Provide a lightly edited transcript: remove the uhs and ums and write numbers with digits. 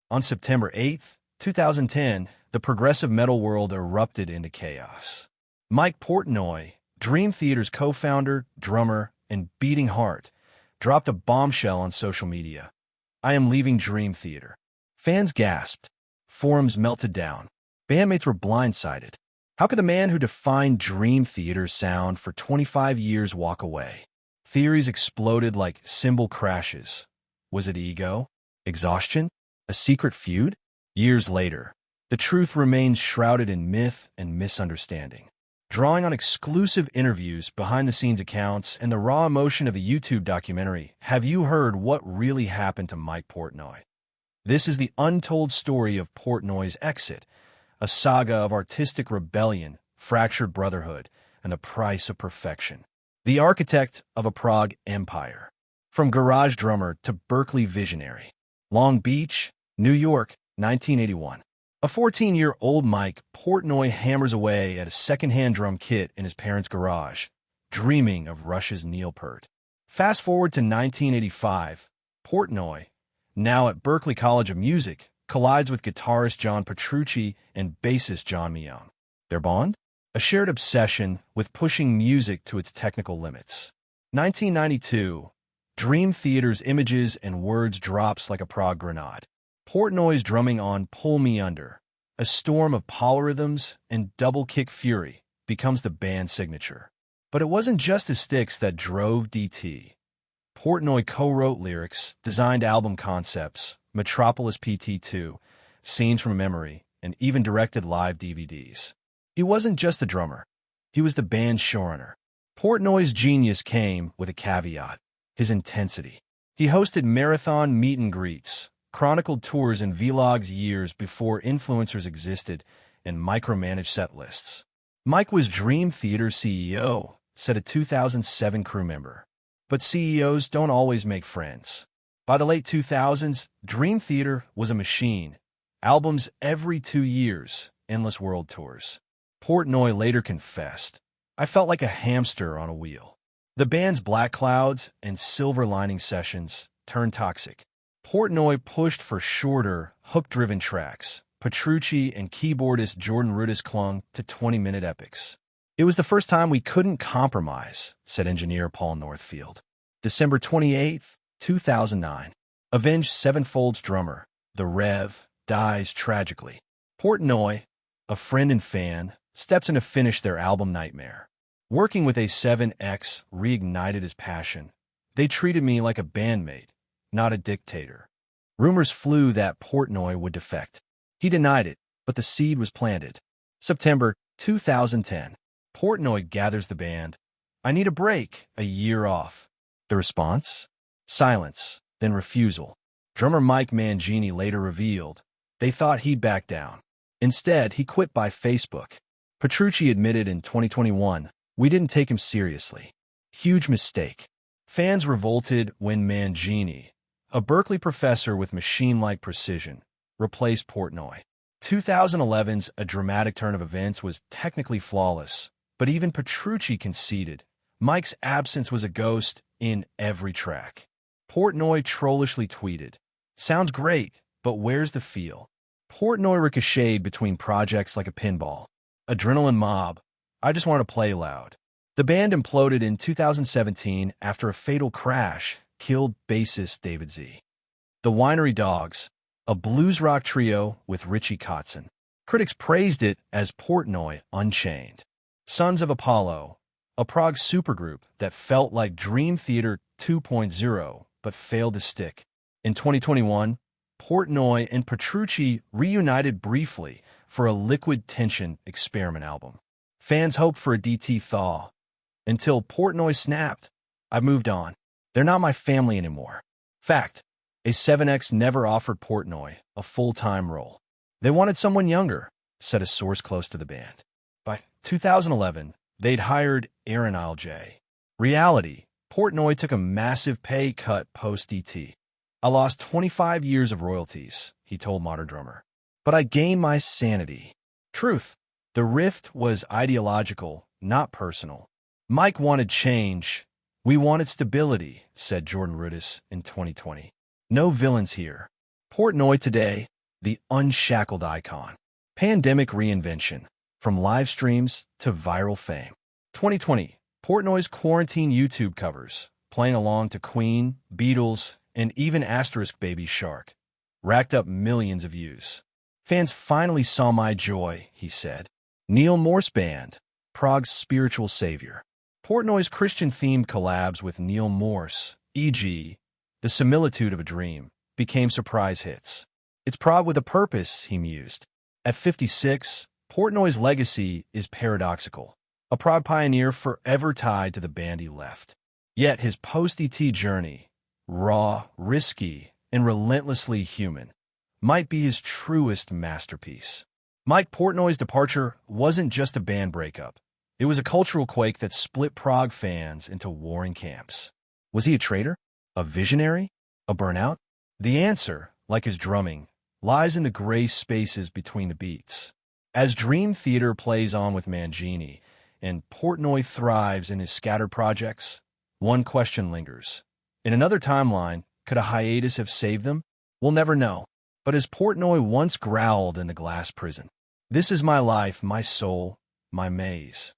On September 8, 2010, the progressive metal world erupted into chaos. Mike Portnoy, Dream Theater's co-founder, drummer, and beating heart, dropped a bombshell on social media. "I am leaving Dream Theater." Fans gasped. Forums melted down. Bandmates were blindsided. How could the man who defined Dream Theater's sound for 25 years walk away? Theories exploded like cymbal crashes. Was it ego? Exhaustion? A secret feud? Years later, the truth remains shrouded in myth and misunderstanding. Drawing on exclusive interviews, behind-the-scenes accounts, and the raw emotion of the YouTube documentary, Have You Heard What Really Happened to Mike Portnoy? This is the untold story of Portnoy's exit, a saga of artistic rebellion, fractured brotherhood, and the price of perfection. The architect of a prog empire. From garage drummer to Berkeley visionary. Long Beach, New York, 1981. A 14-year-old Mike Portnoy hammers away at a second-hand drum kit in his parents' garage, dreaming of Rush's Neil Peart. Fast forward to 1985, Portnoy, now at Berklee College of Music, collides with guitarist John Petrucci and bassist John Mione. Their bond? A shared obsession with pushing music to its technical limits. 1992, Dream Theater's Images and Words drops like a prog grenade. Portnoy's drumming on Pull Me Under, a storm of polyrhythms and double-kick fury, becomes the band's signature. But it wasn't just his sticks that drove DT. Portnoy co-wrote lyrics, designed album concepts, Metropolis PT2, Scenes from Memory, and even directed live DVDs. He wasn't just the drummer. He was the band's showrunner. Portnoy's genius came with a caveat: his intensity. He hosted marathon meet and greets, chronicled tours and vlogs years before influencers existed, and micromanaged set lists. Mike was Dream Theater CEO, said a 2007 crew member. But CEOs don't always make friends. By the late 2000s, Dream Theater was a machine. Albums every 2 years, endless world tours. Portnoy later confessed, "I felt like a hamster on a wheel." The band's Black Clouds and Silver Lining sessions turned toxic. Portnoy pushed for shorter, hook-driven tracks. Petrucci and keyboardist Jordan Rudess clung to 20-minute epics. "It was the first time we couldn't compromise," said engineer Paul Northfield. December 28, 2009. Avenged Sevenfold's drummer, The Rev, dies tragically. Portnoy, a friend and fan, steps in to finish their album Nightmare. "Working with A7X reignited his passion. They treated me like a bandmate, not a dictator." Rumors flew that Portnoy would defect. He denied it, but the seed was planted. September 2010. Portnoy gathers the band. "I need a break, a year off." The response? Silence, then refusal. Drummer Mike Mangini later revealed they thought he'd back down. Instead, he quit by Facebook. Petrucci admitted in 2021, "We didn't take him seriously. Huge mistake." Fans revolted when Mangini, a Berkeley professor with machine-like precision, replaced Portnoy. 2011's A Dramatic Turn of Events was technically flawless, but even Petrucci conceded Mike's absence was a ghost in every track. Portnoy trollishly tweeted, "Sounds great, but where's the feel?" Portnoy ricocheted between projects like a pinball. Adrenaline Mob, "I just want to play loud." The band imploded in 2017 after a fatal crash killed bassist David Z. The Winery Dogs, a blues rock trio with Richie Kotzen. Critics praised it as Portnoy Unchained. Sons of Apollo, a prog supergroup that felt like Dream Theater 2.0 but failed to stick. In 2021, Portnoy and Petrucci reunited briefly for a Liquid Tension experiment album. Fans hoped for a DT thaw. Until Portnoy snapped, "I've moved on. They're not my family anymore." Fact, A7X never offered Portnoy a full-time role. "They wanted someone younger," said a source close to the band. By 2011, they'd hired Aaron Alj. Reality, Portnoy took a massive pay cut post-DT. "I lost 25 years of royalties," he told Modern Drummer. "But I gained my sanity." Truth, the rift was ideological, not personal. Mike wanted change. "We wanted stability," said Jordan Rudess in 2020. "No villains here." Portnoy today, the unshackled icon. Pandemic reinvention, from live streams to viral fame. 2020, Portnoy's quarantine YouTube covers, playing along to Queen, Beatles, and even Asterisk Baby Shark, racked up millions of views. Fans finally saw my joy, he said. Neil Morse Band, Prague's spiritual savior. Portnoy's Christian-themed collabs with Neil Morse, e.g., The Similitude of a Dream, became surprise hits. It's Prague with a purpose, he mused. At 56, Portnoy's legacy is paradoxical. A Prague pioneer forever tied to the band he left. Yet his post-ET journey, raw, risky, and relentlessly human, might be his truest masterpiece. Mike Portnoy's departure wasn't just a band breakup. It was a cultural quake that split Prague fans into warring camps. Was he a traitor? A visionary? A burnout? The answer, like his drumming, lies in the gray spaces between the beats. As Dream Theater plays on with Mangini, and Portnoy thrives in his scattered projects, one question lingers. In another timeline, could a hiatus have saved them? We'll never know. But as Portnoy once growled in the glass prison, "This is my life, my soul, my maze."